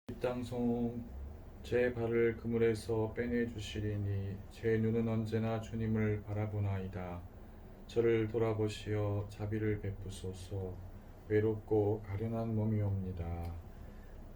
뒷땅송 제 발을 그물에서 빼내 주시리니 제 눈은 언제나 주님을 바라보나이다. 저를 돌아보시어 자비를 베푸소서. 외롭고 가련한 몸이옵니다.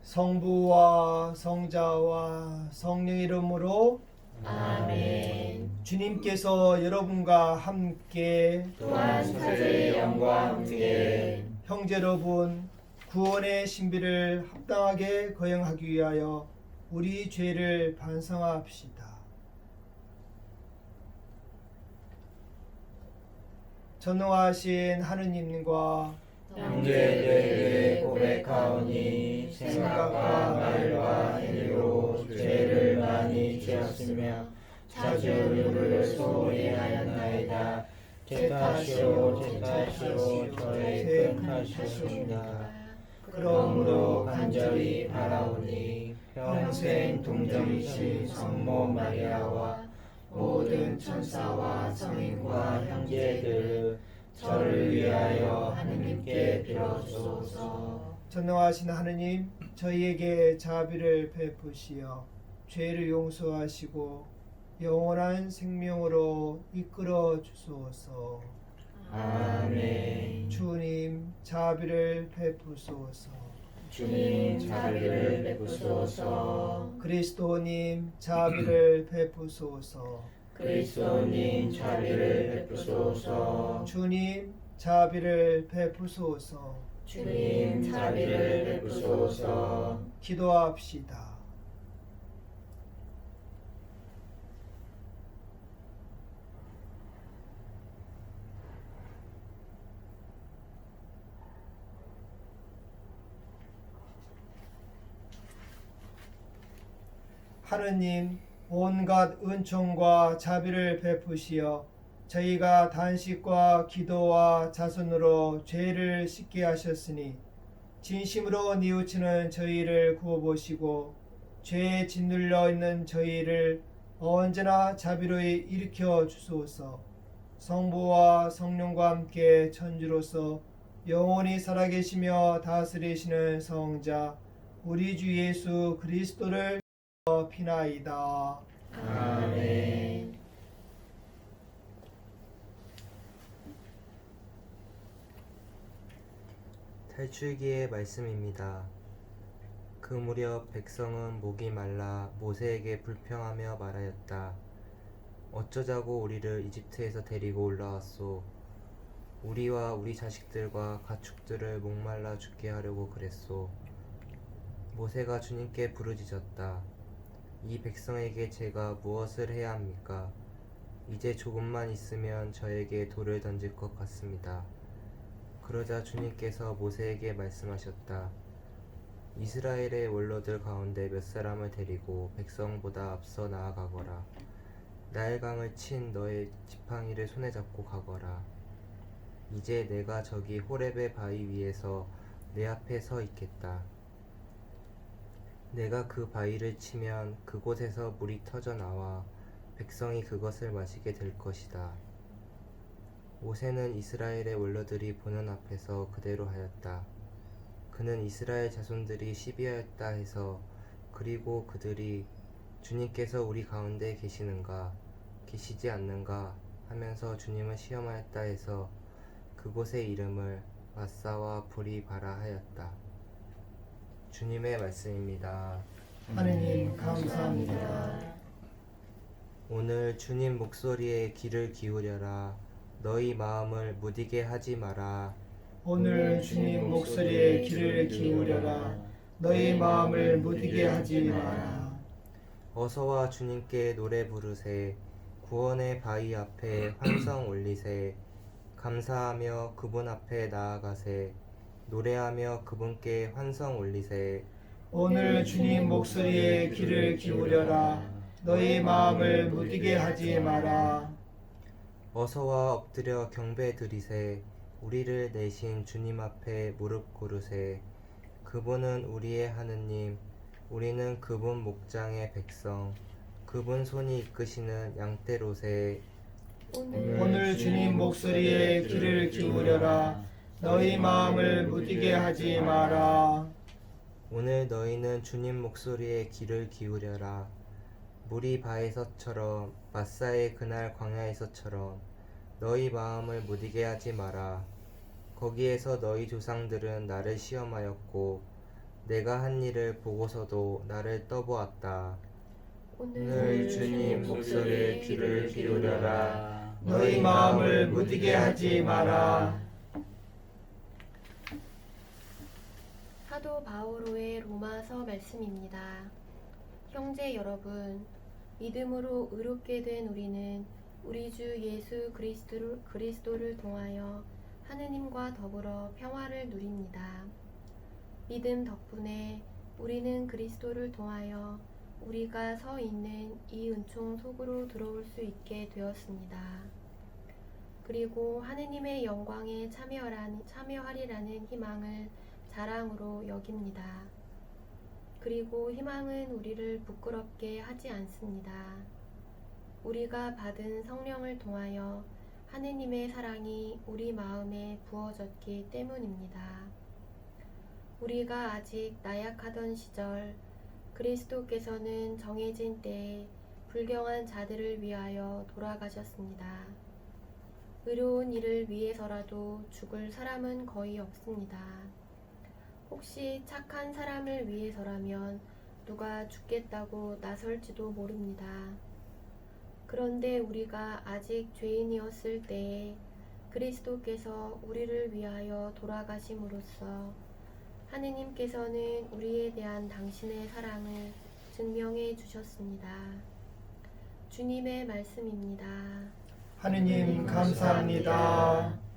성부와 성자와 성령 이름으로 아멘. 주님께서 여러분과 함께 또한 사제의 영과 함께 형제 여러분, 구원의 신비를 합당하게 거행하기 위하여 우리 죄를 반성합시다. 전능하신 하느님과 형제들에게 고백하오니 생각과 말과 행위로 죄를 많이 지었으며 자주 누를 소홀히 하였나이다. 제 탓이오 저의 큰 탓이옵니다. 그러므로 간절히 바라오니 평생 동정이신 성모 마리아와 모든 천사와 성인과 형제들 저를 위하여 하느님께 빌어주소서. 전능하신 하느님, 저희에게 자비를 베푸시어 죄를 용서하시고 영원한 생명으로 이끌어 주소서. 아멘. 주님, 자비를 베푸소서. 주님 자비를 베푸소서. 그리스도님, 자비를 베푸소서. 그리스도님 자비를 베푸소서. 주님, 자비를 베푸소서. 주님 자비를 베푸소서. 기도합시다. 하느님, 온갖 은총과 자비를 베푸시어 저희가 단식과 기도와 자선으로 죄를 씻게 하셨으니 진심으로 뉘우치는 저희를 구워보시고 죄에 짓눌려 있는 저희를 언제나 자비로이 일으켜 주소서. 성부와 성령과 함께 천주로서 영원히 살아계시며 다스리시는 성자 우리 주 예수 그리스도를 피나이다. 아멘. 탈출기의 말씀입니다. 그 무렵 백성은 목이 말라 모세에게 불평하며 말하였다. 어쩌자고 우리를 이집트에서 데리고 올라왔소. 우리와 우리 자식들과 가축들을 목말라 죽게 하려고 그랬소. 모세가 주님께 부르짖었다. 이 백성에게 제가 무엇을 해야 합니까? 이제 조금만 있으면 저에게 돌을 던질 것 같습니다. 그러자 주님께서 모세에게 말씀하셨다. 이스라엘의 원로들 가운데 몇 사람을 데리고 백성보다 앞서 나아가거라. 나일강을 친 너의 지팡이를 손에 잡고 가거라. 이제 내가 저기 호렙의 바위 위에서 내 앞에 서 있겠다. 내가 그 바위를 치면 그곳에서 물이 터져 나와 백성이 그것을 마시게 될 것이다. 모세는 이스라엘의 원로들이 보는 앞에서 그대로 하였다. 그는 이스라엘 자손들이 시비하였다 해서 그리고 그들이 주님께서 우리 가운데 계시는가 계시지 않는가 하면서 주님을 시험하였다 해서 그곳의 이름을 마사와 브리바라 하였다. 주님의 말씀입니다. 하느님 감사합니다. 오늘 주님 목소리에 귀를 기울여라. 너희 마음을 무디게 하지 마라. 오늘 주님 목소리에 귀를 기울여라. 너희 마음을 무디게 하지 마라. 어서와 주님께 노래 부르세. 구원의 바위 앞에 환성 올리세. 감사하며 그분 앞에 나아가세. 노래하며 그분께 환성 올리세. 오늘 주님 목소리에 귀를 기울여라. 너희 마음을 무디게 하지 마라. 어서와 엎드려 경배 드리세. 우리를 내신 주님 앞에 무릎 꿇으세. 그분은 우리의 하느님, 우리는 그분 목장의 백성, 그분 손이 이끄시는 양떼로세. 오늘 주님 목소리에 귀를 기울여라. 너희 마음을 무디게 하지 마라. 오늘 너희는 주님 목소리에 귀를 기울여라. 무리 바에서처럼 마사의 그날 광야에서처럼 너희 마음을 무디게 하지 마라. 거기에서 너희 조상들은 나를 시험하였고 내가 한 일을 보고서도 나를 떠보았다. 오늘 주님 목소리에 귀를 기울여라. 너희 마음을 무디게 하지 마라. 사도 바오로의 로마서 말씀입니다. 형제 여러분, 믿음으로 의롭게 된 우리는 우리 주 예수 그리스도를 통하여 하느님과 더불어 평화를 누립니다. 믿음 덕분에 우리는 그리스도를 통하여 우리가 서 있는 이 은총 속으로 들어올 수 있게 되었습니다. 그리고 하느님의 영광에 참여하리라는 희망을 자랑으로 여깁니다. 그리고 희망은 우리를 부끄럽게 하지 않습니다. 우리가 받은 성령을 통하여 하느님의 사랑이 우리 마음에 부어졌기 때문입니다. 우리가 아직 나약하던 시절 그리스도께서는 정해진 때에 불경한 자들을 위하여 돌아가셨습니다. 의로운 일을 위해서라도 죽을 사람은 거의 없습니다. 혹시 착한 사람을 위해서라면 누가 죽겠다고 나설지도 모릅니다. 그런데 우리가 아직 죄인이었을 때에 그리스도께서 우리를 위하여 돌아가심으로써 하느님께서는 우리에 대한 당신의 사랑을 증명해 주셨습니다. 주님의 말씀입니다. 하느님 감사합니다.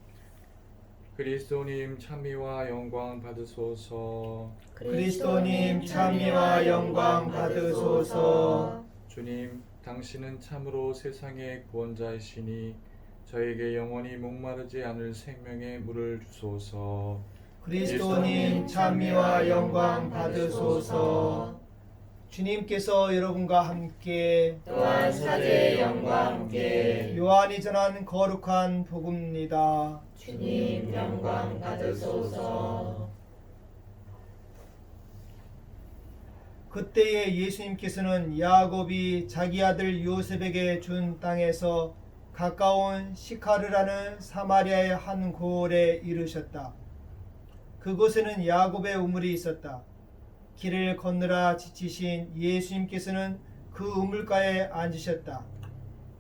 그리스도님 찬미와 영광 받으소서. 그리스도님 찬미와 영광 받으소서. 주님, 당신은 참으로 세상의 구원자이시니 저에게 영원히 목마르지 않을 생명의 물을 주소서. 그리스도님 찬미와 영광 받으소서. 주님께서 여러분과 함께 또한 사제의 영과 함께 요한이 전한 거룩한 복음입니다. 주님 영광 받으소서. 그때에 예수님께서는 야곱이 자기 아들 요셉에게 준 땅에서 가까운 시카르라는 사마리아의 한 고을에 이르셨다. 그곳에는 야곱의 우물이 있었다. 길을 건너라 지치신 예수님께서는 그 우물가에 앉으셨다.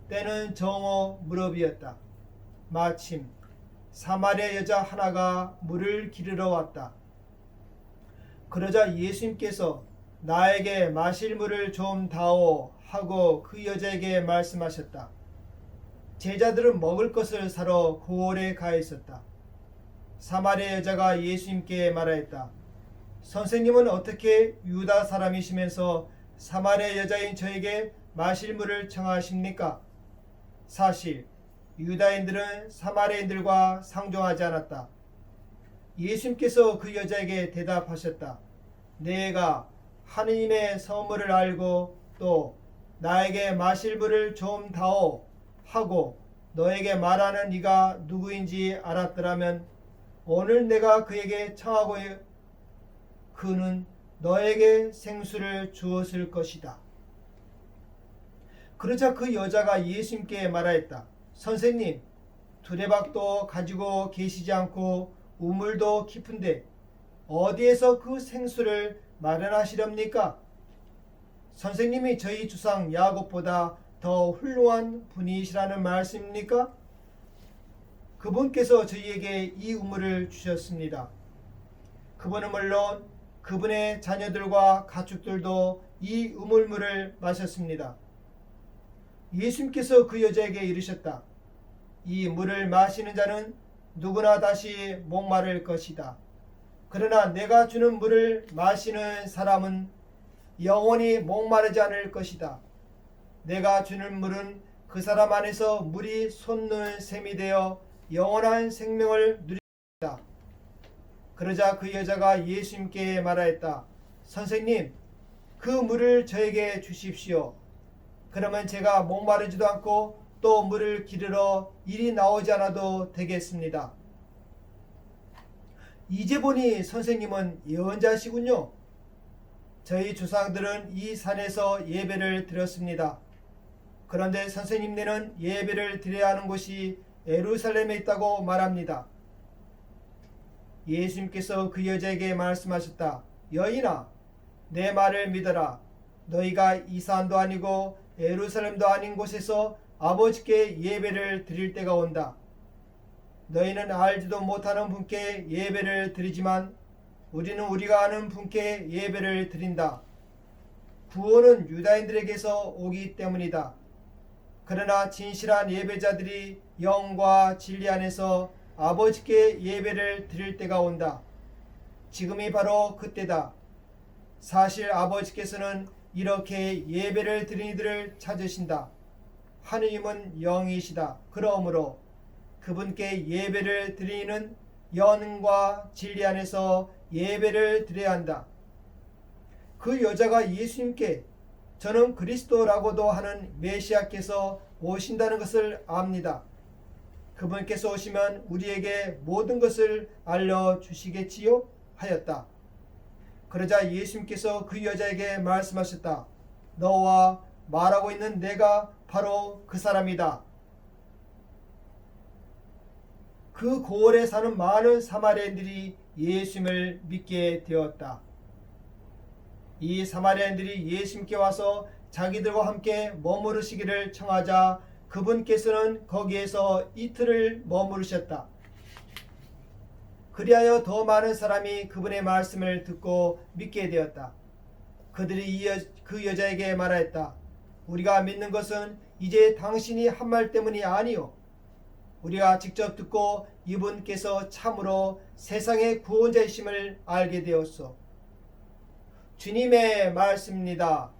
때는 정오 무렵이었다. 마침 사마리아 여자 하나가 물을 기르러 왔다. 그러자 예수님께서 나에게 마실 물을 좀 다오 하고 그 여자에게 말씀하셨다. 제자들은 먹을 것을 사러 고을에 가 있었다. 사마리아 여자가 예수님께 말하였다. 선생님은 어떻게 유다 사람이시면서 사마리아 여자인 저에게 마실 물을 청하십니까? 사실 유다인들은 사마리아인들과 상종하지 않았다. 예수님께서 그 여자에게 대답하셨다. 내가 하느님의 선물을 알고 또 나에게 마실 물을 좀 다오 하고 너에게 말하는 이가 누구인지 알았더라면 오늘 내가 그에게 청하고 그는 너에게 생수를 주었을 것이다. 그러자 그 여자가 예수님께 말하였다. 선생님, 두레박도 가지고 계시지 않고 우물도 깊은데 어디에서 그 생수를 마련하시렵니까? 선생님이 저희 주상 야곱보다 더 훌륭한 분이시라는 말씀입니까? 그분께서 저희에게 이 우물을 주셨습니다. 그분은 물론 그분의 자녀들과 가축들도 이 우물물을 마셨습니다. 예수님께서 그 여자에게 이르셨다. 이 물을 마시는 자는 누구나 다시 목마를 것이다. 그러나 내가 주는 물을 마시는 사람은 영원히 목마르지 않을 것이다. 내가 주는 물은 그 사람 안에서 물이 솟는 샘이 되어 영원한 생명을 누리다. 그러자 그 여자가 예수님께 말하였다. 선생님, 그 물을 저에게 주십시오. 그러면 제가 목마르지도 않고 또 물을 기르러 일이 나오지 않아도 되겠습니다. 이제 보니 선생님은 예언자시군요. 저희 조상들은 이 산에서 예배를 드렸습니다. 그런데 선생님네는 예배를 드려야 하는 곳이 예루살렘에 있다고 말합니다. 예수님께서 그 여자에게 말씀하셨다. 여인아, 내 말을 믿어라. 너희가 이 산도 아니고 예루살렘도 아닌 곳에서 아버지께 예배를 드릴 때가 온다. 너희는 알지도 못하는 분께 예배를 드리지만 우리는 우리가 아는 분께 예배를 드린다. 구원은 유다인들에게서 오기 때문이다. 그러나 진실한 예배자들이 영과 진리 안에서 아버지께 예배를 드릴 때가 온다. 지금이 바로 그때다. 사실 아버지께서는 이렇게 예배를 드리는 이들을 찾으신다. 하느님은 영이시다. 그러므로 그분께 예배를 드리는 영과 진리 안에서 예배를 드려야 한다. 그 여자가 예수님께 저는 그리스도라고도 하는 메시아께서 오신다는 것을 압니다. 그분께서 오시면 우리에게 모든 것을 알려주시겠지요? 하였다. 그러자 예수님께서 그 여자에게 말씀하셨다. 너와 말하고 있는 내가 바로 그 사람이다. 그 고을에 사는 많은 사마리아인들이 예수님을 믿게 되었다. 이 사마리아인들이 예수님께 와서 자기들과 함께 머무르시기를 청하자 그분께서는 거기에서 이틀을 머무르셨다. 그리하여 더 많은 사람이 그분의 말씀을 듣고 믿게 되었다. 그들이 그 여자에게 말하였다. 우리가 믿는 것은 이제 당신이 한 말 때문이 아니요. 우리가 직접 듣고 이분께서 참으로 세상의 구원자이심을 알게 되었소. 주님의 말씀입니다.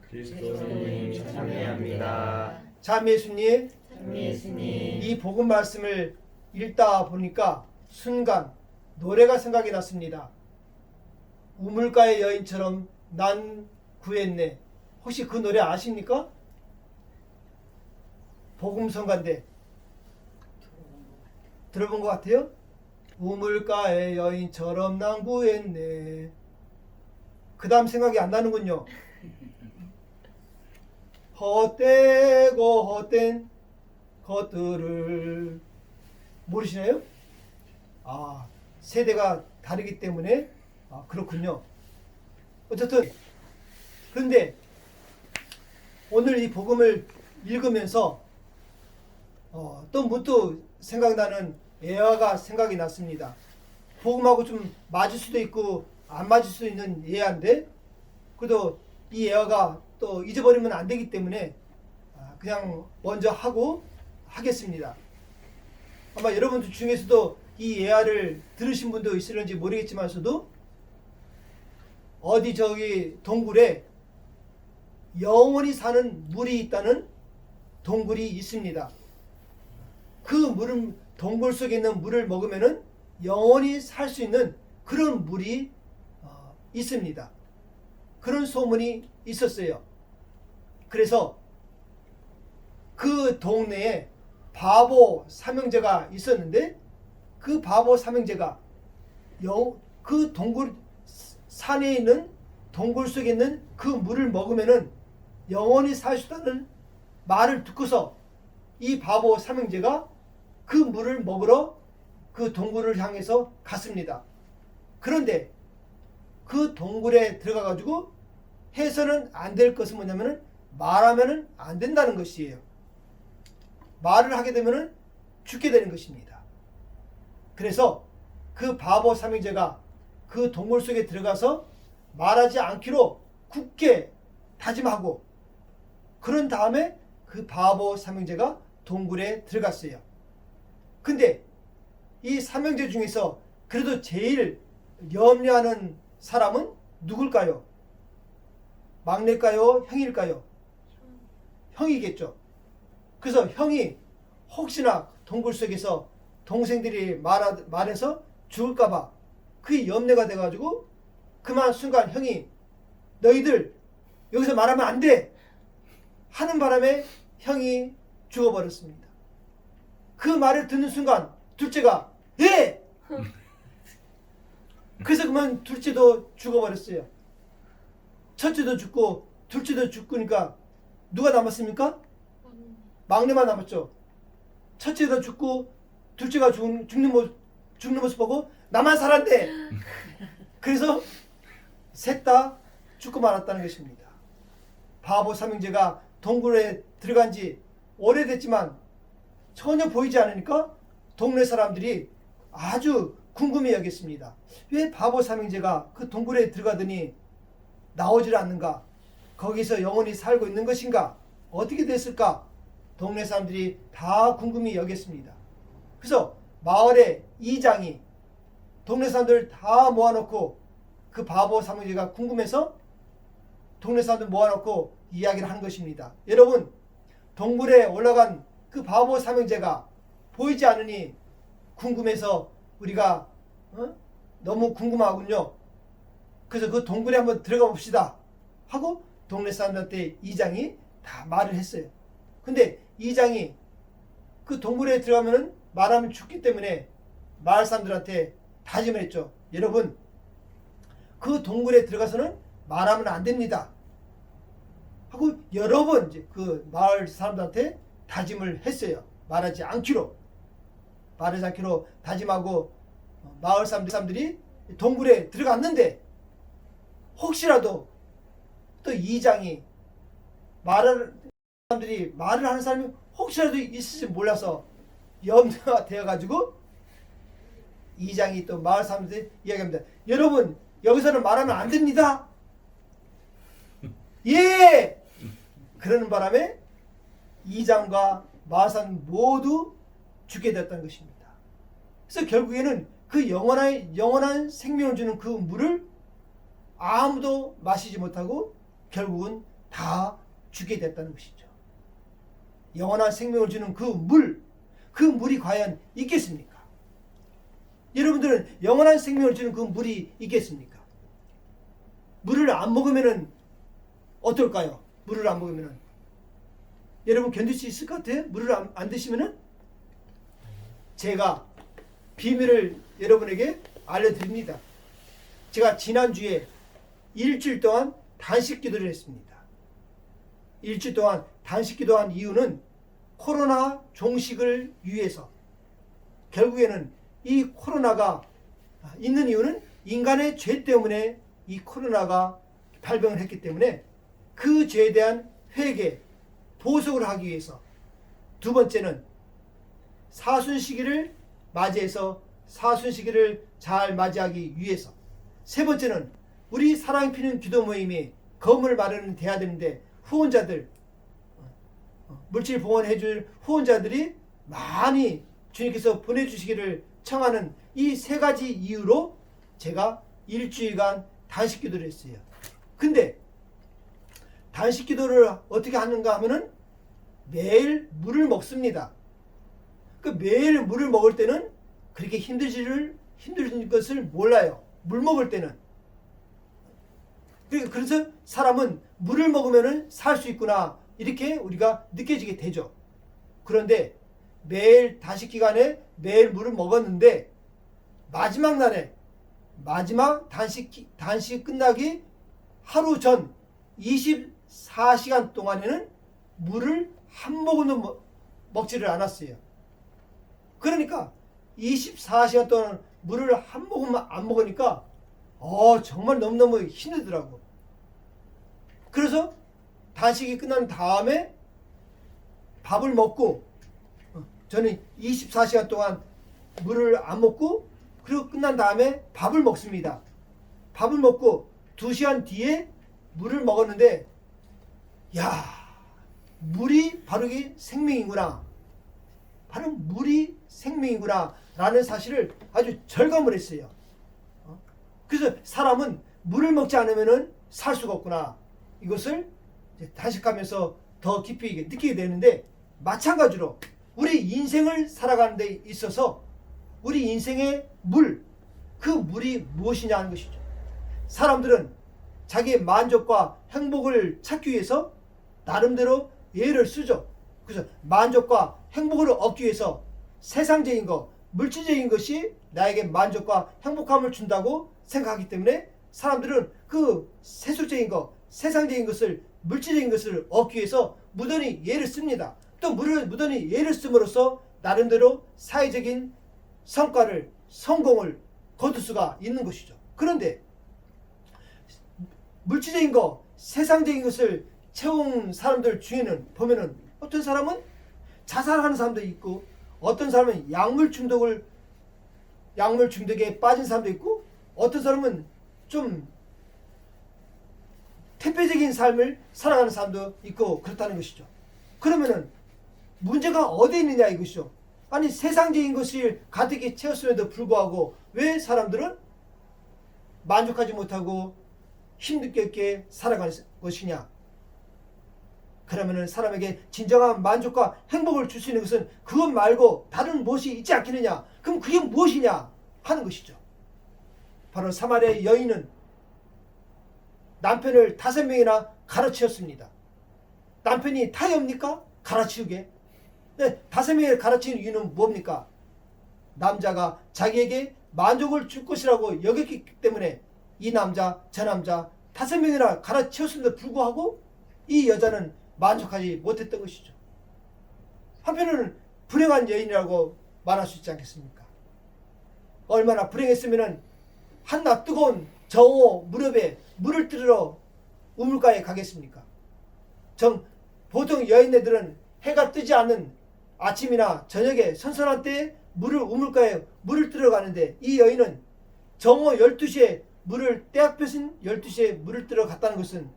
그리스도님 찬양합니다. 참 예수님, 예수님, 이 복음 말씀을 읽다 보니까 순간 노래가 생각이 났습니다. 우물가의 여인처럼 난 구했네. 혹시 그 노래 아십니까? 복음성가인데 들어본 것 같아요? 우물가의 여인처럼 난 구했네. 그 다음 생각이 안 나는군요. 헛되고 헛된 것들을 모르시나요? 아, 세대가 다르기 때문에 그렇군요. 어쨌든 그런데 오늘 이 복음을 읽으면서 또 문득 생각나는 예화가 생각이 났습니다. 복음하고 좀 맞을 수도 있고 안 맞을 수도 있는 예화인데 그래도 이 예화가 또 잊어버리면 안 되기 때문에 그냥 먼저 하고 하겠습니다. 아마 여러분들 중에서도 이 예화를 들으신 분도 있을는지 모르겠지만서도 어디 저기 동굴에 영원히 사는 물이 있다는 동굴이 있습니다. 그 물은 동굴 속에 있는 물을 먹으면은 영원히 살 수 있는 그런 물이 있습니다. 그런 소문이 있었어요. 그래서 그 동네에 바보 삼형제가 있었는데 그 바보 삼형제가 그 동굴 산에 있는 동굴 속에 있는 그 물을 먹으면은 영원히 살 수 있다는 말을 듣고서 이 바보 삼형제가 그 물을 먹으러 그 동굴을 향해서 갔습니다. 그런데 그 동굴에 들어가 가지고 해서는 안 될 것은 뭐냐면은 말하면은 안 된다는 것이에요. 말을 하게 되면은 죽게 되는 것입니다. 그래서 그 바보 삼형제가 그 동굴 속에 들어가서 말하지 않기로 굳게 다짐하고 그런 다음에 그 바보 삼형제가 동굴에 들어갔어요. 근데 이 삼형제 중에서 그래도 제일 염려하는 사람은 누굴까요? 막내일까요? 형일까요? 형이겠죠. 그래서 형이 혹시나 동굴 속에서 동생들이 말해서 죽을까봐 그게 염려가 돼가지고 그만 순간 형이 너희들 여기서 말하면 안 돼! 하는 바람에 형이 죽어버렸습니다. 그 말을 듣는 순간 둘째가 예! 그래서 그만 둘째도 죽어버렸어요. 첫째도 죽고 둘째도 죽으니까 누가 남았습니까? 막내만 남았죠. 첫째도 죽고 둘째가 죽는 모습 보고 나만 살았네. 그래서 셋 다 죽고 말았다는 것입니다. 바보 삼형제가 동굴에 들어간 지 오래됐지만 전혀 보이지 않으니까 동네 사람들이 아주 궁금해 여겼습니다. 왜 바보 삼형제가 그 동굴에 들어가더니 나오질 않는가? 거기서 영원히 살고 있는 것인가? 어떻게 됐을까? 동네 사람들이 다 궁금히 여겼습니다. 그래서 마을의 이장이 동네 사람들 다 모아놓고 그 바보 삼형제가 궁금해서 동네 사람들 모아놓고 이야기를 하는 것입니다. 여러분, 동굴에 올라간 그 바보 삼형제가 보이지 않으니 궁금해서 우리가 너무 궁금하군요. 그래서 그 동굴에 한번 들어가 봅시다 하고 동네 사람들한테 이장이 다 말을 했어요. 근데 이장이 그 동굴에 들어가면 말하면 죽기 때문에 마을 사람들한테 다짐을 했죠. 여러분, 그 동굴에 들어가서는 말하면 안 됩니다 하고 여러 번 이제 그 마을 사람들한테 다짐을 했어요. 말하지 않기로 다짐하고 마을 사람들이 동굴에 들어갔는데 혹시라도 또 이장이 사람들이 말을 하는 사람이 혹시라도 있을지 몰라서 염려가 되어가지고 이장이 또 마을 사람들이 이야기합니다. 여러분, 여기서는 말하면 안 됩니다. 예! 그러는 바람에 이장과 마을 사람 모두 죽게 되었다는 것입니다. 그래서 결국에는 그 영원한 생명을 주는 그 물을 아무도 마시지 못하고 결국은 다 죽게 됐다는 것이죠. 영원한 생명을 주는 그 물이 과연 있겠습니까? 여러분들은 영원한 생명을 주는 그 물이 있겠습니까? 물을 안 먹으면은 어떨까요? 물을 안 먹으면은 여러분 견딜 수 있을 것 같아요? 물을 안 드시면은? 제가 비밀을 여러분에게 알려드립니다. 제가 지난주에 일주일 동안 단식 기도를 했습니다. 일주일 동안 단식 기도한 이유는 코로나 종식을 위해서. 결국에는 이 코로나가 있는 이유는 인간의 죄 때문에 이 코로나가 발병을 했기 때문에 그 죄에 대한 회개, 보석을 하기 위해서. 두 번째는 사순시기를 맞이해서 사순시기를 잘 맞이하기 위해서. 세 번째는 우리 사랑이 피는 기도 모임이 건물을 마련해야 되는데 후원자들, 물질 봉헌해 줄 후원자들이 많이 주님께서 보내주시기를 청하는 이 세 가지 이유로 제가 일주일간 단식 기도를 했어요. 근데 단식 기도를 어떻게 하는가 하면은 매일 물을 먹습니다. 그 매일 물을 먹을 때는 그렇게 힘든 것을 몰라요. 물 먹을 때는. 그래서 사람은 물을 먹으면 살 수 있구나 이렇게 우리가 느껴지게 되죠. 그런데 매일 단식 기간에 매일 물을 먹었는데 마지막 날에 마지막 단식 끝나기 하루 전 24시간 동안에는 물을 한 모금도 먹지를 않았어요. 그러니까 24시간 동안 물을 한 모금만 안 먹으니까 정말 너무너무 힘들더라고. 그래서 단식이 끝난 다음에 밥을 먹고 저는 24시간 동안 물을 안 먹고 그리고 끝난 다음에 밥을 먹습니다. 밥을 먹고 2시간 뒤에 물을 먹었는데 물이 바로 이게 생명이구나. 바로 물이 생명이구나 라는 사실을 아주 절감을 했어요. 그래서 사람은 물을 먹지 않으면 살 수가 없구나. 이것을 단식하면서 더 깊이 느끼게 되는데 마찬가지로 우리 인생을 살아가는 데 있어서 우리 인생의 그 물이 무엇이냐 하는 것이죠. 사람들은 자기의 만족과 행복을 찾기 위해서 나름대로 예를 쓰죠. 그래서 만족과 행복을 얻기 위해서 세상적인 것, 물질적인 것이 나에게 만족과 행복감을 준다고 생각하기 때문에 사람들은 그 세속적인 것, 세상적인 것을, 물질적인 것을 얻기 위해서 무던히 예를 씁니다. 또 무던히 예를 씀으로써 나름대로 사회적인 성과를, 성공을 거둘 수가 있는 것이죠. 그런데 물질적인 거, 세상적인 것을 채운 사람들 중에는 보면은 어떤 사람은 자살하는 사람도 있고, 어떤 사람은 약물 중독에 빠진 사람도 있고, 어떤 사람은 좀 퇴폐적인 삶을 살아가는 사람도 있고 그렇다는 것이죠. 그러면은 문제가 어디에 있느냐 이것이죠. 아니 세상적인 것을 가득히 채웠음에도 불구하고 왜 사람들은 만족하지 못하고 힘들게 살아가는 것이냐. 그러면은 사람에게 진정한 만족과 행복을 줄 수 있는 것은 그것 말고 다른 무엇이 있지 않겠느냐. 그럼 그게 무엇이냐 하는 것이죠. 바로 사마리아 여인은 남편을 5명이나 가르치었습니다. 남편이 타협니까? 가르치우게. 네, 5명을 가르치는 이유는 뭡니까? 남자가 자기에게 만족을 줄 것이라고 여겼기 때문에 이 남자 저 남자 5명이나 가르치었음에도 불구하고 이 여자는 만족하지 못했던 것이죠. 한편으로는 불행한 여인이라고 말할 수 있지 않겠습니까? 얼마나 불행했으면 한낮 뜨거운 정오 무렵에 물을 뜨러 우물가에 가겠습니까? 보통 여인네들은 해가 뜨지 않는 아침이나 저녁에 선선한 때에 우물가에 물을 뜨러 가는데, 이 여인은 정오 12시에 때학볕인 12시에 물을 뜨러 갔다는 것은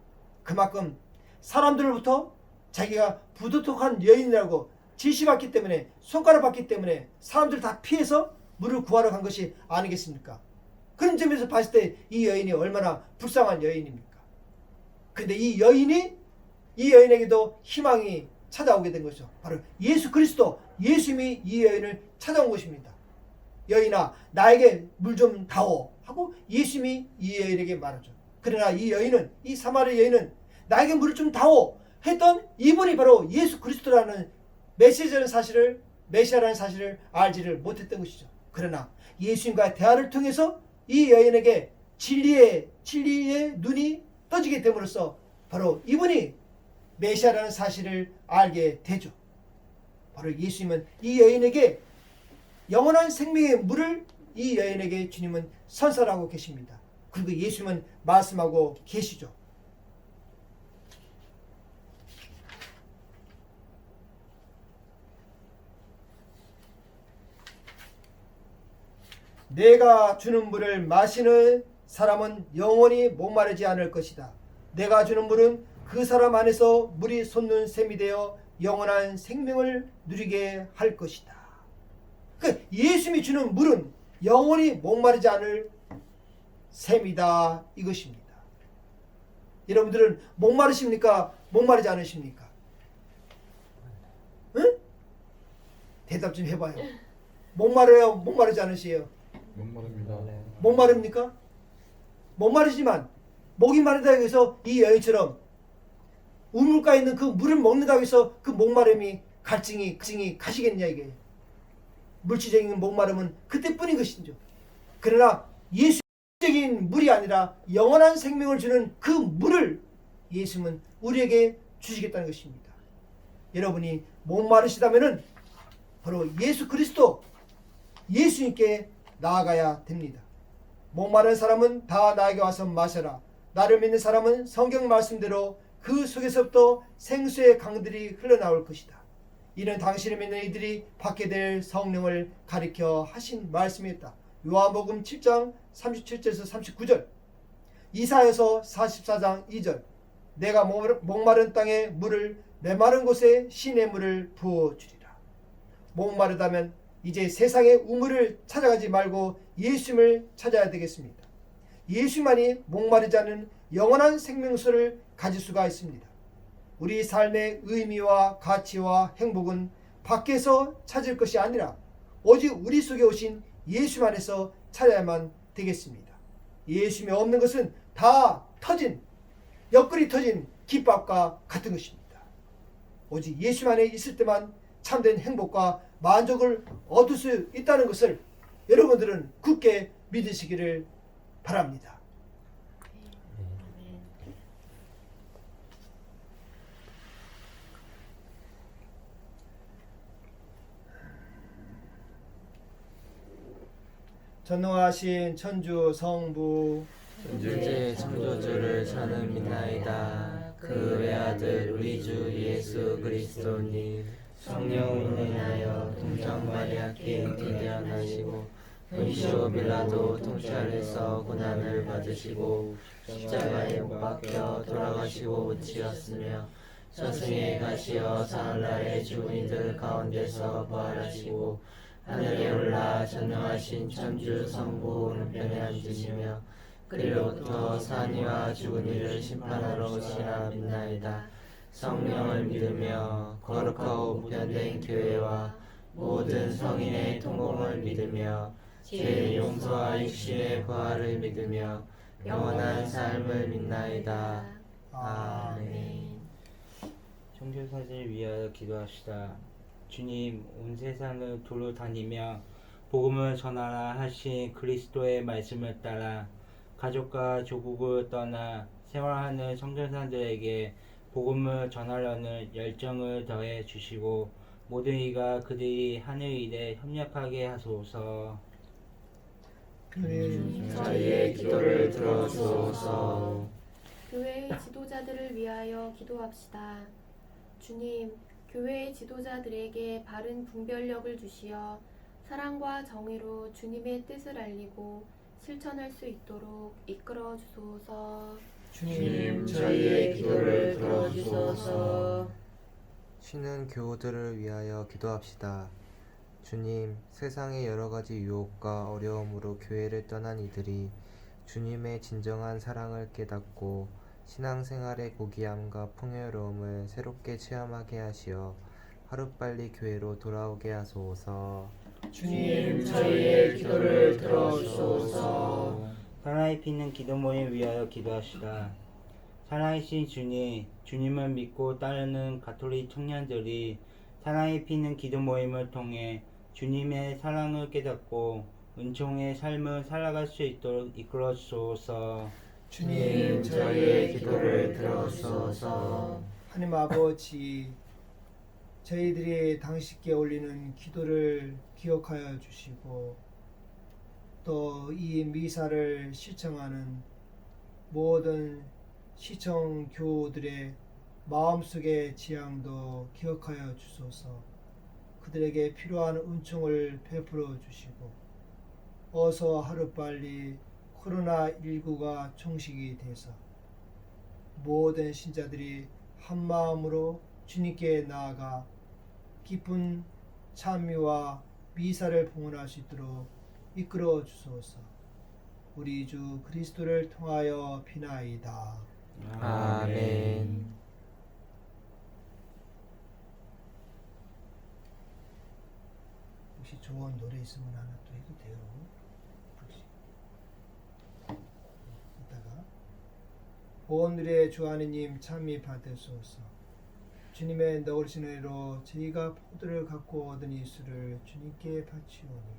그만큼 사람들로부터 자기가 부도덕한 여인이라고 지시받기 때문에, 손가락 받기 때문에 사람들 다 피해서 물을 구하러 간 것이 아니겠습니까? 그런 점에서 봤을 때 이 여인이 얼마나 불쌍한 여인입니까? 그런데 이 여인에게도 희망이 찾아오게 된 것이죠. 바로 예수 그리스도, 예수님이 이 여인을 찾아온 것입니다. 여인아 나에게 물 좀 다오 하고 예수님이 이 여인에게 말하죠. 그러나 이 사마리아 여인은 나에게 물을 좀 다오 했던 이분이 바로 예수 그리스도라는 메시아라는 사실을 알지를 못했던 것이죠. 그러나 예수님과의 대화를 통해서 이 여인에게 진리의 눈이 떠지게 됨으로써 바로 이분이 메시아라는 사실을 알게 되죠. 바로 예수님은 이 여인에게 영원한 생명의 물을 이 여인에게 주님은 선사하고 계십니다. 그리고 예수님은 말씀하고 계시죠. 내가 주는 물을 마시는 사람은 영원히 목마르지 않을 것이다. 내가 주는 물은 그 사람 안에서 물이 솟는 샘이 되어 영원한 생명을 누리게 할 것이다. 예수님이 주는 물은 영원히 목마르지 않을 샘이다 이것입니다. 여러분들은 목마르십니까? 목마르지 않으십니까? 응? 대답 좀 해봐요. 목마르요? 목마르지 않으세요? 목마릅니다. 목마릅니까? 목마르지만 목이 마르다고 해서 이 여인처럼 우물가에 있는 그 물을 먹는다고 해서 그 목마름이 갈증이 가시겠냐 이게. 물질적인 목마름은 그때뿐인 것이죠. 그러나 예수적인 물이 아니라 영원한 생명을 주는 그 물을 예수님은 우리에게 주시겠다는 것입니다. 여러분이 목마르시다면은 바로 예수 그리스도 예수님께 나아가야 됩니다. 목마른 사람은 다 나에게 와서 마셔라. 나를 믿는 사람은 성경 말씀대로 그 속에서부터 생수의 강들이 흘러나올 것이다. 이는 당신을 믿는 이들이 받게 될 성령을 가리켜 하신 말씀이었다. 요한복음 7장 37절에서 39절, 이사야서 44장 2절, 내가 목마른 땅에 물을 메마른 곳에 신의 물을 부어주리라. 목마르다면 이제 세상의 우물을 찾아가지 말고 예수님을 찾아야 되겠습니다. 예수만이 목마르지 않은 영원한 생명수를 가질 수가 있습니다. 우리 삶의 의미와 가치와 행복은 밖에서 찾을 것이 아니라 오직 우리 속에 오신 예수 안에서 찾아야만 되겠습니다. 예수님이 없는 것은 다 옆구리 터진 깃밥과 같은 것입니다. 오직 예수 안에 있을 때만 참된 행복과 만족을 얻을 수 있다는 것을 여러분들은 굳게 믿으시기를 바랍니다. 전능하신 천주 성부 천재 창조주를 저는 믿나이다. 그 외아들 우리 주 예수 그리스도님 성령으로 인하여 동정 마리아께 태어나시고 본시오 빌라도 통찰에서 고난을 받으시고 십자가에 못 박혀 돌아가시고 묻히었으며 저승에 가시어 사흘날에 죽은 이들 가운데서 부활하시고 하늘에 올라 전능하신 천주 성부 오른편에 앉으시며 그리로부터 산이와 죽은 이를 심판하러 오시라 믿나이다. 성령을 믿으며 거룩하고 보편된 교회와 모든 성인의 통공을 믿으며 죄의 용서와 육신의 부활을 믿으며 영원한 삶을 믿나이다. 아멘. 청교사를 위하여 기도합시다. 주님, 온 세상을 두루 다니며 복음을 전하라 하신 그리스도의 말씀을 따라 가족과 조국을 떠나 생활하는 청교사들에게 복음을 전하려는 열정을 더해 주시고 모든 이가 그들이 하는 일에 협력하게 하소서. 저희의 기도를 들어주소서. 교회의 지도자들을 위하여 기도합시다. 주님, 교회의 지도자들에게 바른 분별력을 주시어 사랑과 정의로 주님의 뜻을 알리고 실천할 수 있도록 이끌어 주소서. 주님, 저희의 기도를 들어주소서. 쉬는 교우들을 위하여 기도합시다. 주님, 세상의 여러 가지 유혹과 어려움으로 교회를 떠난 이들이 주님의 진정한 사랑을 깨닫고 신앙생활의 고귀함과 풍요로움을 새롭게 체험하게 하시어 하루빨리 교회로 돌아오게 하소서. 주님, 저희의 기도를 들어주소서. 사랑이 피는 기도 모임 위하여 기도합시다. 살아계신 주님, 주님을 믿고 따르는 가톨릭 청년들이 사랑이 피는 기도 모임을 통해 주님의 사랑을 깨닫고 은총의 삶을 살아갈 수 있도록 이끌어 주소서. 주님, 저희의 기도를 들어주소서. 하나님 아버지, 저희들이 당신께 올리는 기도를 기억하여 주시고 또 이 미사를 시청하는 모든 시청교우들의 마음속의 지향도 기억하여 주소서. 그들에게 필요한 은총을 베풀어 주시고 어서 하루빨리 코로나19가 종식이 돼서 모든 신자들이 한마음으로 주님께 나아가 깊은 찬미와 미사를 봉헌할 수 있도록 이끌어 주소서. 우리 주 그리스도를 통하여 비나이다. 아멘. 혹시 좋은 노래 있으면 하나 또 해도 돼요. 혹시. 이따가 오늘의 주 하느님 찬미 받으소서. 주님의 너으신 은혜로 저희가 포도를 갖고 얻은 이수를 주님께 바치오니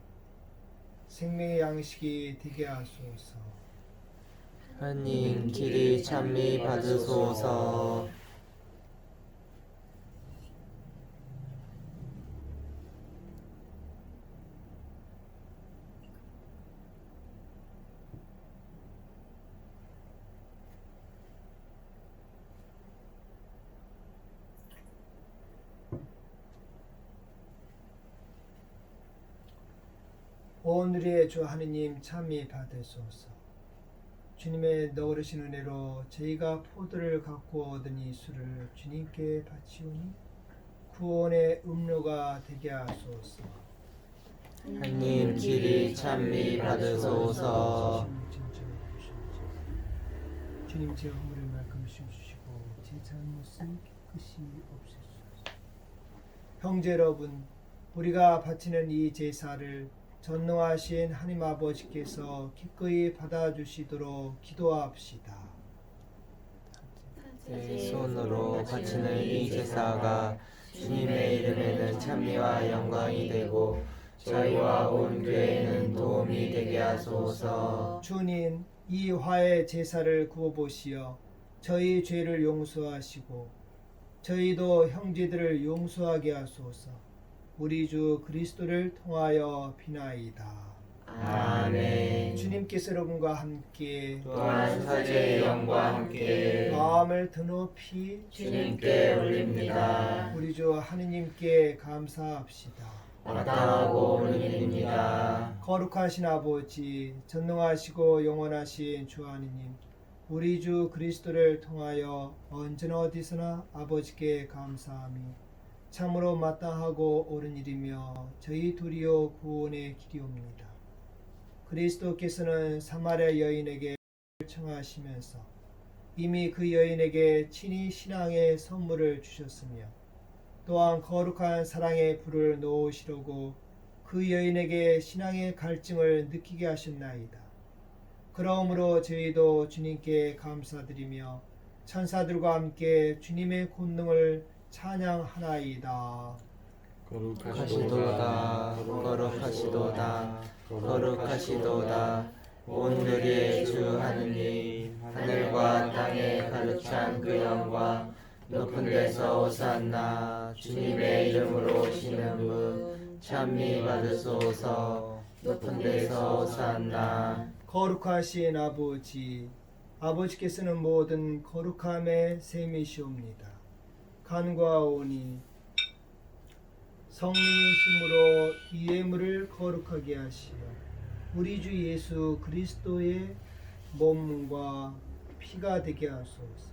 생명의 양식이 되게 하소서. 하나님 길이 찬미 받으소서. 오늘의 주 하느님 찬미 받으소서. 주님의 너그러신 은혜로 저희가 포도를 갖고 얻은 이 술을 주님께 바치오니 구원의 음료가 되게 하소서. 하나님 길이 찬미 받으소서. 주님 제 허물을 말끔히 주시고 제 잘못을 깨끗이 없애소서. 형제 여러분, 우리가 바치는 이 제사를 전능하신 하나님 아버지께서 기꺼이 받아주시도록 기도합시다. 내 손으로 바치는 이 제사가 주님의 이름에는 찬미와 영광이 되고 저희와 온 교회에는 도움이 되게 하소서. 주님, 이 화의 제사를 구워보시어 저희 죄를 용서하시고 저희도 형제들을 용서하게 하소서. 우리 주 그리스도를 통하여 비나이다. 아멘. 주님께서 여러분과 함께 또한 사제의 영과 함께 마음을 드높이 주님께 올립니다. 우리 주 하느님께 감사합시다. 마땅하고 옳은 일입니다. 거룩하신 아버지, 전능하시고 영원하신 주 하느님, 우리 주 그리스도를 통하여 언제나 어디서나 아버지께 감사함이 참으로 마땅하고 옳은 일이며 저희 도리어 구원의 길이옵니다. 그리스도께서는 사마리아 여인에게 청하시면서 이미 그 여인에게 친히 신앙의 선물을 주셨으며 또한 거룩한 사랑의 불을 놓으시려고 그 여인에게 신앙의 갈증을 느끼게 하셨나이다. 그러므로 저희도 주님께 감사드리며 천사들과 함께 주님의 권능을 찬양하나이다. 거룩하시도다 거룩하시도다 거룩하시도다 온누리의 주 하느님 하늘과 땅에 가득 찬 그 영광 높은 데서 오산나 주님의 이름으로 오시는 분 찬미 받으소서 높은 데서 오산나 거룩하신 아버지, 아버지께서는 모든 거룩함의 셈이시옵니다. 간과오니 성령의 힘으로 이 예물을 거룩하게 하시어 우리 주 예수 그리스도의 몸과 피가 되게 하소서.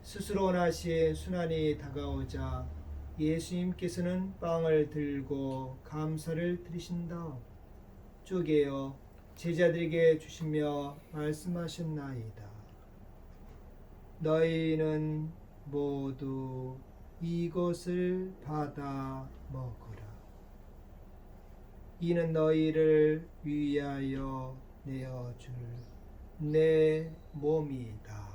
스스로 원하신 순환이 다가오자 예수님께서는 빵을 들고 감사를 드리신 다음 쪼개어 제자들에게 주시며 말씀하셨나이다. 너희는 모두 이것을 받아 먹으라. 이는 너희를 위하여 내어줄 내 몸이다.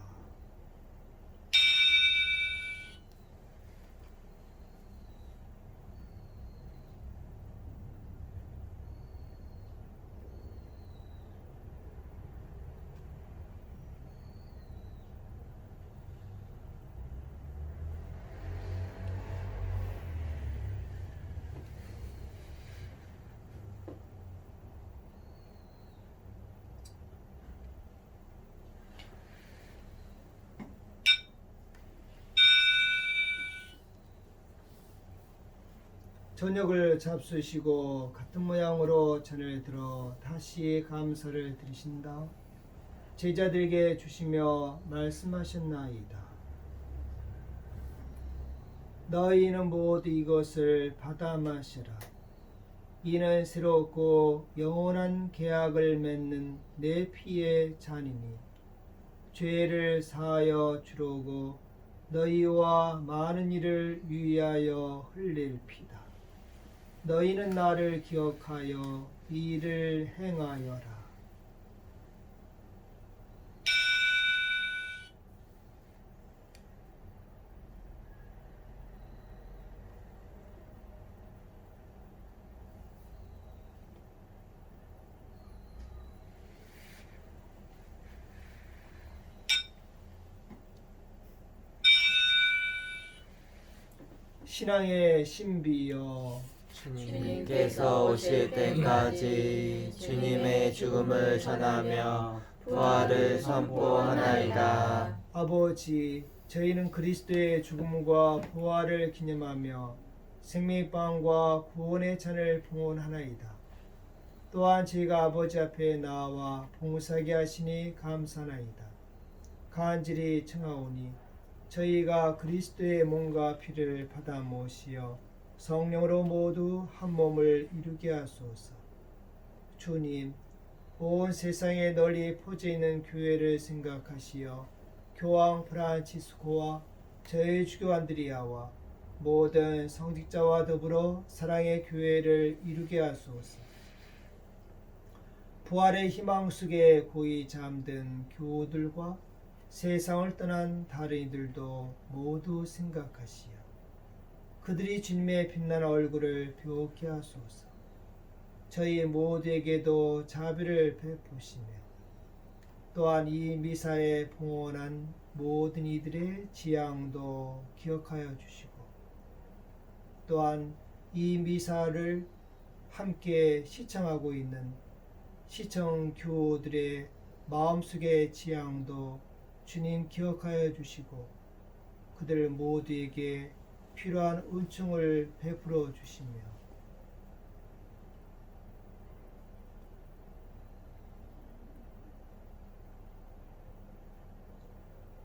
저녁을 잡수시고 같은 모양으로 잔을 들어 다시 감사를 드리신다. 제자들에게 주시며 말씀하셨나이다. 너희는 모두 이것을 받아 마시라. 이는 새롭고 영원한 계약을 맺는 내 피의 잔이니 죄를 사하여 주려고 너희와 많은 이를 위하여 흘릴 피다. 너희는 나를 기억하여 이 일을 행하여라. 신앙의 신비여, 주님께서 오실 때까지 주님의 죽음을 전하며 부활을 선포하나이다. 아버지, 저희는 그리스도의 죽음과 부활을 기념하며 생명빵과 구원의 잔을 봉헌하나이다. 또한 저희가 아버지 앞에 나와 봉사하게 하시니 감사하나이다. 간절히 청하오니 저희가 그리스도의 몸과 피를 받아 모시어 성령으로 모두 한 몸을 이루게 하소서. 주님, 온 세상에 널리 퍼져 있는 교회를 생각하시어 교황 프란치스코와 저희 주교 안드리아와 모든 성직자와 더불어 사랑의 교회를 이루게 하소서. 부활의 희망 속에 고이 잠든 교우들과 세상을 떠난 다른 이들도 모두 생각하시어 그들이 주님의 빛나는 얼굴을 배우게 하소서. 저희 모두에게도 자비를 베푸시며 또한 이 미사에 봉헌한 모든 이들의 지향도 기억하여 주시고 또한 이 미사를 함께 시청하고 있는 시청 교우들의 마음속의 지향도 주님 기억하여 주시고 그들 모두에게 필요한 은총을 베풀어 주시며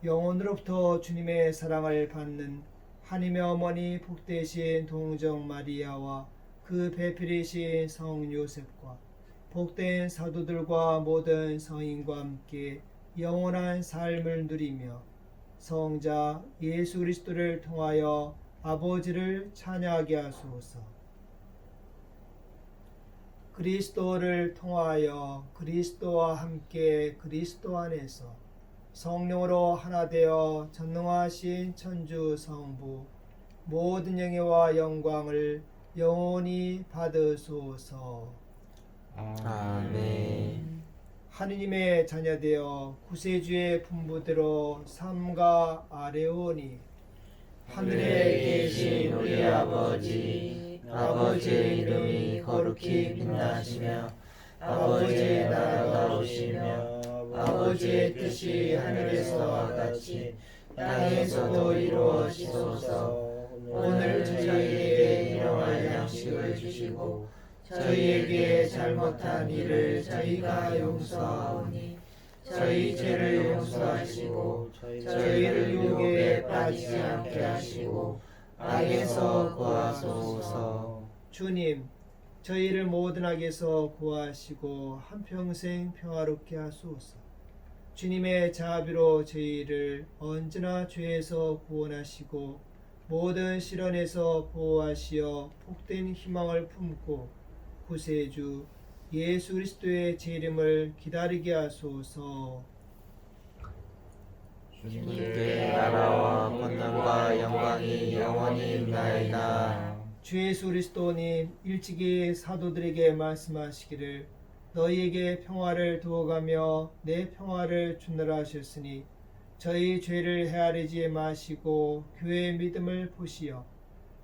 영원으로부터 주님의 사랑을 받는 하나님의 어머니 복되신 동정 마리아와 그 배필이신 성 요셉과 복된 사도들과 모든 성인과 함께 영원한 삶을 누리며 성자 예수 그리스도를 통하여 아버지를 찬양하게 하소서. 그리스도를 통하여 그리스도와 함께 그리스도 안에서 성령으로 하나 되어 전능하신 천주 성부 모든 영예와 영광을 영원히 받으소서. 아멘. 하느님의 자녀되어 구세주의 분부대로 삼가 아뢰오니 하늘에 계신 우리 아버지의 이름이 거룩히 빛나시며 아버지의 나라가 오시며 아버지의 뜻이 하늘에서와 같이 땅에서도 이루어지소서. 오늘 저희에게 일용할 양식을 주시고 저희에게 잘못한 일을 저희가 용서하오니 저희 죄를 용서하시고 저희를 유혹에 빠지지 않게 하시고 악에서 구하소서. 주님, 저희를 모든 악에서 구하시고 한평생 평화롭게 하소서. 주님의 자비로 저희를 언제나 죄에서 구원하시고 모든 시련에서 보호하시어 복된 희망을 품고 구세주 예수 그리스도의 재림을 기다리게 하소서. 주님께 나라와 권능과 영광이 영원히 있나이다. 주 예수 그리스도님 일찍이 사도들에게 말씀하시기를 너희에게 평화를 두어가며 내 평화를 주노라 하셨으니 저희 죄를 헤아리지 마시고 교회의 믿음을 보시어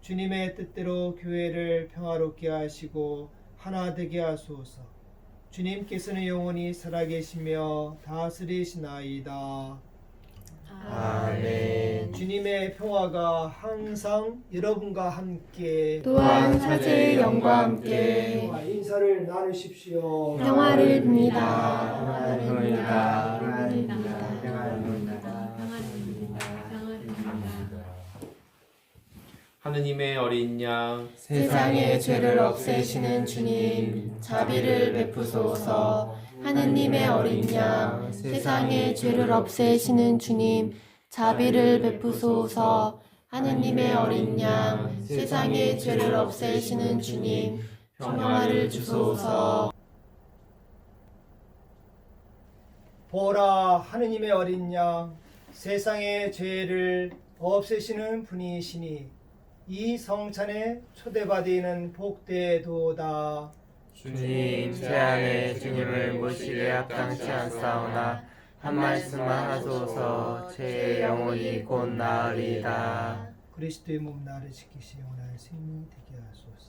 주님의 뜻대로 교회를 평화롭게 하시고 하나 되게 하소서. 주님께서는 영원히 살아계시며 다스리시나이다. 아멘. 주님의 평화가 항상 여러분과 함께 또한 사제의 영과 함께 인사를 나누십시오. 평화를 빕니다. 평화를 빕니다. 평화를 빕니다. 빕니다. 평화를 빕니다. 평화를 빕니다. 하느님의 어린 양 세상의 죄를 없애시는 주님, 자비를 베푸소서. 하느님의 어린 양, 세상의 죄를 없애시는 주님, 자비를 베푸소서. 하느님의 어린 양, 세상의 죄를 없애시는 주님, 평화를 주소서. 보라, 하느님의 어린 양, 세상의 죄를 없애시는 분이시니 이 성찬에 초대받이는 복되도다. 주님, 제 안에 주님을 모시기에 합당치 않사오나 한 말씀만 하소서. 제 영혼이 곧 나으리이다. 그리스도의 몸 나를 지키시 영원한 생명이 되게 하소서.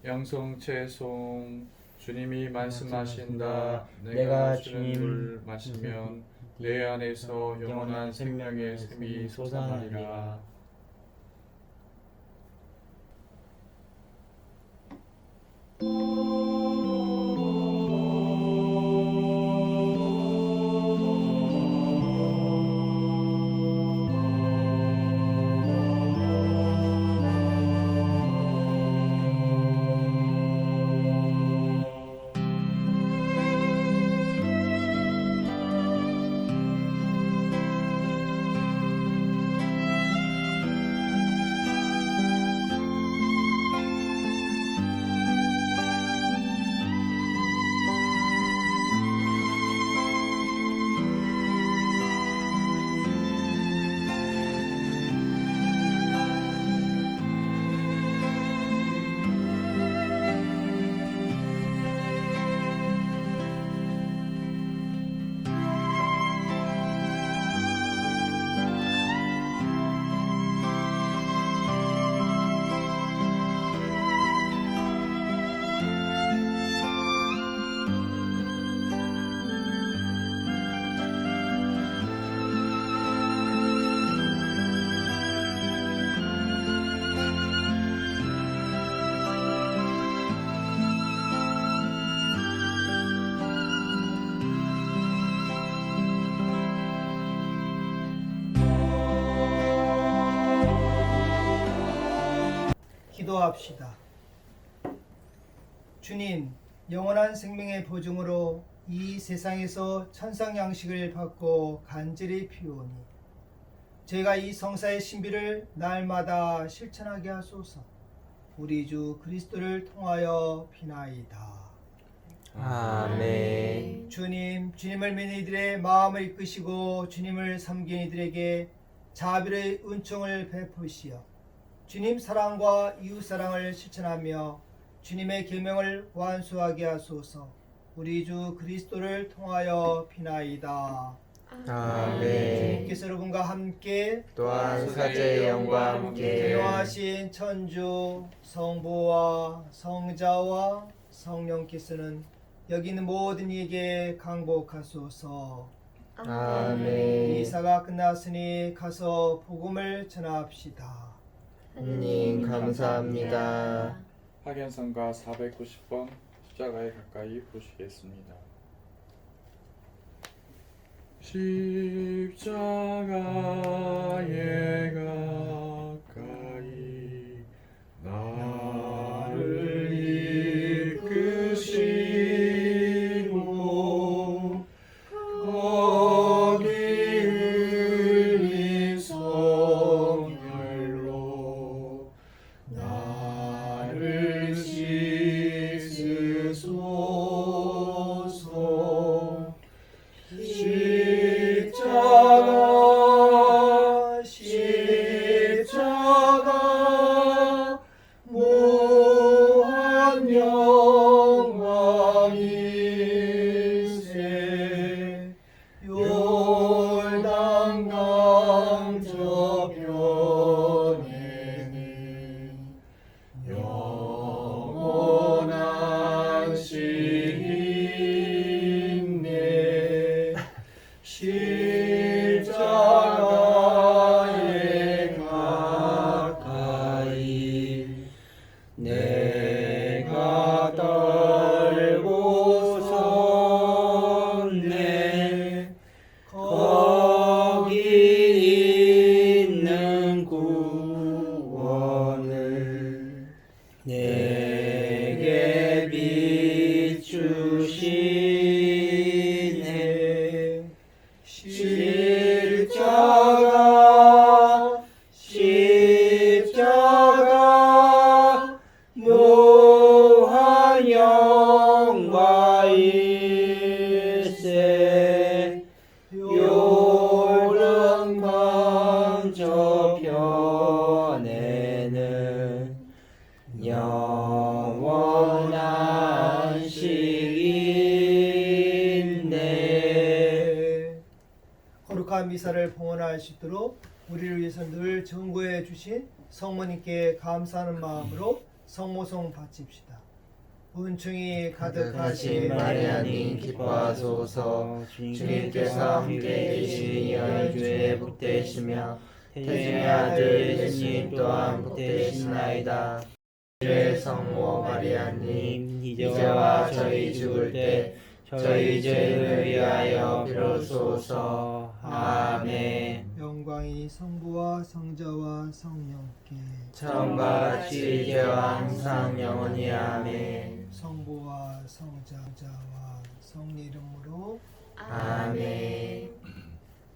양송 채송 주님이 말씀하신다. 내가 주는 주님 물 마시면 내 안에서 영원한 생명의 샘이 솟아나리라. 기도합시다. 주님, 영원한 생명의 보증으로 이 세상에서 천상 양식을 받고 간절히 피우니 저희가 이 성사의 신비를 날마다 실천하게 하소서. 우리 주 그리스도를 통하여 비나이다. 아멘. 주님, 주님을 믿는 이들의 마음을 이끄시고 주님을 섬기는 이들에게 자비의 은총을 베푸시어 주님 사랑과 이웃 사랑을 실천하며 주님의 계명을 완수하게 하소서. 우리 주 그리스도를 통하여 비나이다. 아멘. 주님께서 여러분과 함께 또한 사제의 영과 함께 영하신 천주 성부와 성자와 성령께서는 여기 있는 모든 이에게 강복하소서. 아멘. 이사가 끝났으니 가서 복음을 전합시다. 하느님 감사합니다. 확연성가 490번 십자가에 가까이 보시겠습니다. 십자가에 가까이 나를 이끄시고 거기 흘린 성혈로 나를 씻으소서. 십자가 무한 영광일세. 요단강 저편에는 영원한 시인네. 십자가에 가까이 내가 떨고 섰네. 거기 있는 구원을 내게 비추시네. 십자가 묘한 영광일세. 요단강 저편에는 영원한 시인네. 거룩한 미사를 봉헌할 수 있도록 우리를 위해서 늘 전구해 주신 성모님께 감사하는 마음으로 성모송 바칩시다. 은총이 가득하신 마리아님 기뻐하소서. 주님께서 함께 계시니 여인중에 복되시며 태중의 아들 예수님 또한 복되시나이다. 주의 성모 마리아님 이제와 저희 죽을 때 저희 죄를 위하여 빌어주소서. 아멘. 영광이 성부와 성자와 성령께 처음과 같이 이제와 항상 영원히 아멘. 성부와 성자와 성령 이름으로 아멘.